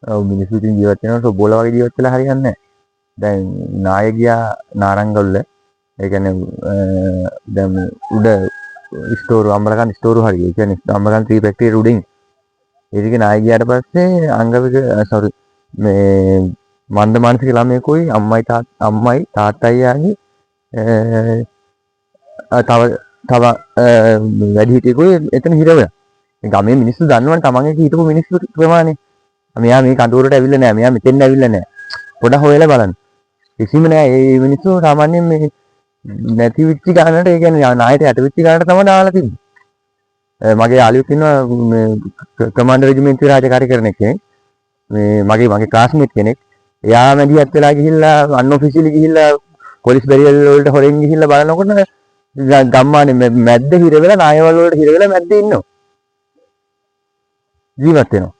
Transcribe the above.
ඔව් මිනිස්සු ඉතින් ජීවත් වෙනකොට ඔබෝලා වගේ ජීවත් වෙලා හරියන්නේ නැහැ. දැන් නාය ගියා නාරංගවල. ඒ කියන්නේ දැන් උඩ ස්ටෝරු අම්බලකන් ස්ටෝරු හරිය. ඒ කියන්නේ අම්බලකන් ත්‍රී ෆැක්ටරි උඩින්. ඒකේ නාය ගියාට පස්සේ අංගවික සෝරි මේ මන්ද මානසික ළමයෙකුයි අම්මයි තාත්තයි යාගේ තව තව වැඩිහිටියෙකුයි එතන හිර වෙලා. ගමේ මිනිස්සු දන්නවනේ තමන්ගේ හිටපු මිනිස්සු ප්‍රමාණය. මෙයා මේ කඳවුරට ඇවිල්ලා නැහැ. මෙයා මෙතෙන් ඇවිල්ලා නැහැ. පොඩක් හොයලා බලන්න. කිසිම නෑ මේ මිනිස්සු සාමාන්‍යයෙන් මේ නැති වෙච්ච ගානට ඒ කියන්නේ නායට යට වෙච්ච ගානට තමයි දාලා තින්නේ. මගේ යාළුවෙක් ඉන්නවා මේ කමාන්ඩර් රෙජිමෙන්ට්ුවේ රාජකාරී කරන එකේ. මේ මගේ ක්ලාස්මේට් කෙනෙක්. එයා මැදිහත් වෙලා ගිහිල්ලා අන්ඔෆිෂියලි ගිහිල්ලා පොලිස් බැරියල් වලට හොරෙන් ගිහිල්ලා බලනකොට ගම්මානේ මැද්ද හිර වෙලා නායවල වලට හිර වෙලා මැද්දේ ඉන්නවා. ජීවත් වෙනවා.